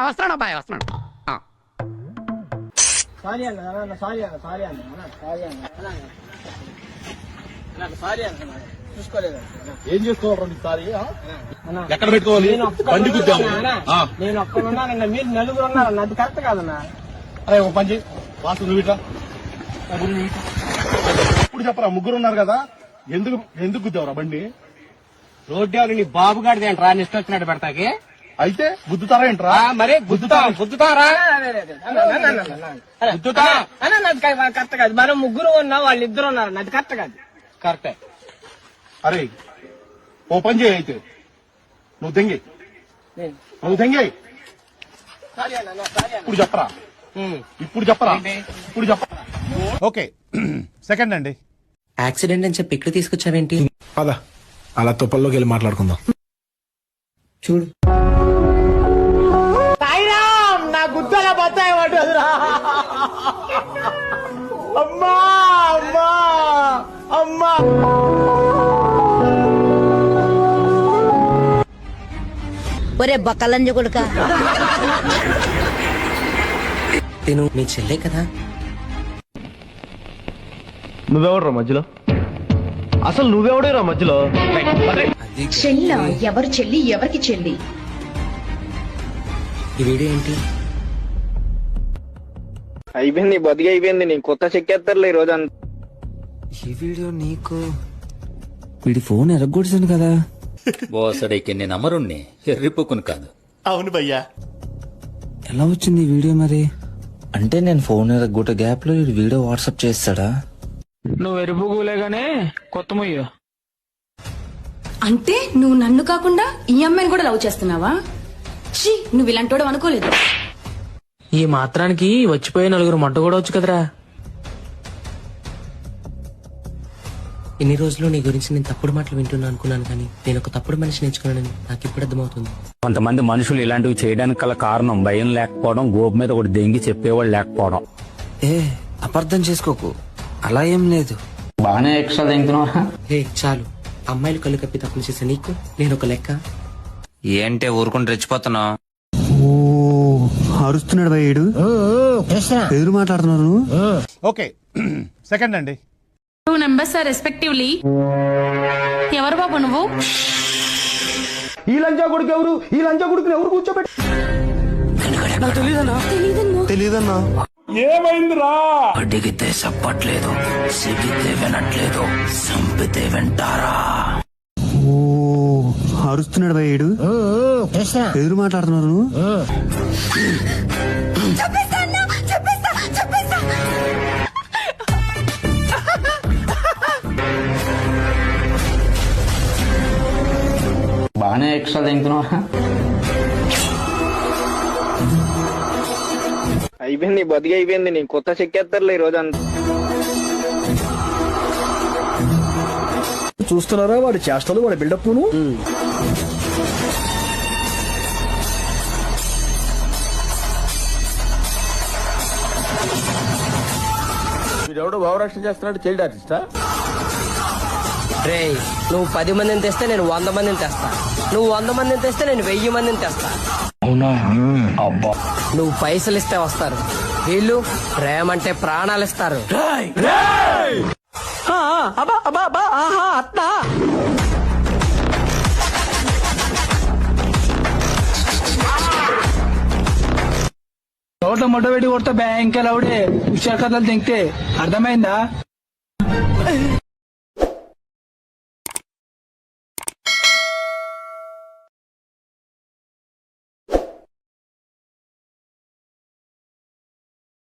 వస్తున్నాడు అబ్బాయి వస్తున్నాడు. సారీ అన్న సారీ అన్న సారీ అన్న సారీ అన్న సారీ అన్న చూసుకోలేదు. ఏం చేసుకోవాలి సారీ? ఎక్కడ పెట్టుకోవాలి? బండి గుద్దాము. నేను ఒక్కడున్నానన్న, మీరు నలుగురు ఉన్నారన్న, అది కరెక్ట్ కాదన్నా. అరే ఒక పని వాసు నువ్వు ఇట్లా ఇప్పుడు చెప్పరా, ముగ్గురు ఉన్నారు కదా, ఎందుకు గుద్దావురా బండి? రోడ్డు నీ బాబు గారిది ఏంట్రా ఇష్టం వచ్చినట్టు పెడతాకి? అయితే గుద్దుతారా ఏంట్రా? మరి గుద్దుతారా? కరెక్ట్ కాదు. మనం ముగ్గురు ఉన్నా, వాళ్ళు ఇద్దరు ఉన్నారు, అది కరెక్ట్ కాదు. కరెక్టే. అరే ఓ పని చేయి, అయితే నువ్వు దెంగి ఇప్పుడు చెప్పరా. ఓకే సెకండ్ అండి. యాక్సిడెంట్ అని చెప్పి ఇక్కడ తీసుకొచ్చావేంటి? పద అలా తుప్పల్లోకి వెళ్ళి మాట్లాడుకుందాం. చూడు నా గుద్దల బత్తాయి పడ్డదురా. అమ్మా అమ్మా అమ్మా. ఒరే బక్కలంజ కొడుక, తిను మీ చెల్లె కదా. నువ్వెవడరా మధ్యలో? అసలు నువ్వెవడేరా మధ్యలో? చెల్ల ఎవరు చెల్లి, ఎవరికి చెల్లి? ఈ వీడియో ఏంటి? అయిపోయింది, బతికి అయిపోయింది. నీ కొత్త చెక్కేస్తారులే ఈ రోజు. ఈ వీడియో నీకు? వీడి ఫోన్ ఎరగొడిసాను కదా. బోసడైకి నేను అమరుణ్ణి, ఎర్రిపోకుని కాదు. అవును భయ్యా. ఎలా వచ్చింది ఈ వీడియో మరి? అంటే నేను ఫోన్ ఎరగొట్ట గ్యాప్ లో ఈ వీడియో వాట్సాప్ చేస్తాడా? నువ్వు ఎరుపులేగానే కొత్త మొయ్యో. అంటే నువ్వు నన్ను కాకుండా ఈ అమ్మాయిని కూడా లవ్ చేస్తున్నావా? ఛీ, నువ్వు ఇలాంటోడు అనుకోలేదు. ఈ మాత్రానికి వచ్చిపోయే నలుగురు మంట కూడా వచ్చు కదరా. ఇన్ని రోజులు నీ గురించి నేను తప్పుడు మాటలు వింటున్నా అనుకున్నాను, కానీ నేను ఒక తప్పుడు మనిషిని ఎంచుకున్నానని నాకు ఇప్పుడు అర్థమవుతుంది. కొంతమంది మనుషులు ఇలాంటివి చేయడానికి గల కారణం భయం లేకపోవడం, గోపు మీద ఒకటి దెంగి చెప్పేవాళ్ళు లేకపోవడం. అపార్థం చేసుకోకు, అలా ఏం లేదు. బాగానే ఎక్స్ట్రా తింటున్నావా? చాలు, అమ్మాయిలు కళ్ళు కప్పి తప్పులు చేసే నీకు నేను ఒక లెక్క? ఏంటే ఊరుకుంటూ రెచ్చిపోతున్నా? అరుస్తున్నాడు భయ్యుడు, ఎదురు మాట్లాడుతున్నారు. ఓకే సెకండ్ అండి. 2 numbers are respectively. ఎవరు బాబు నువ్వు? ఈ లంచా కొడుకు ఎవరు? ఈ లంచా కొడుకుని ఎవరు కూర్చోబెట్టి? తెలీదన్నా. ఏమైందిరా? అడిగితే చెప్పట్లేదు, సిగితే వినట్లేదు, సంపితే వింటారా? అరుస్తున్నాడు భయ్యుడు, ఎదురు మాట్లాడుతున్నారు. బాగానే ఎక్స్ట్రా తింటున్నావా? అయిపోయింది, బతికి అయిపోయింది. నీ కొత్త చెక్కేస్తారులే ఈ రోజు. చూస్తున్నారా వాడి చేష్టలు, వాడి బిల్డప్. వీడెవడో భావరక్షణ చేస్తున్నాడు, చైల్డ్ ఆర్టిస్టా? రే, నువ్వు 10 మందిని తెస్తే నేను 100 మందిని తెస్తా. నువ్వు 100 మందిని తెస్తే నేను 1000 మందిని తెస్తా. నువ్వు పైసలు ఇస్తే వస్తారు, వీళ్ళు ప్రేమ అంటే ప్రాణాలు ఇస్తారు. నోట్లో మొట్ట పెట్టి కొడితే బ్యాంక్ లౌడే హుషార్ కథలు తింటే అర్థమైందా?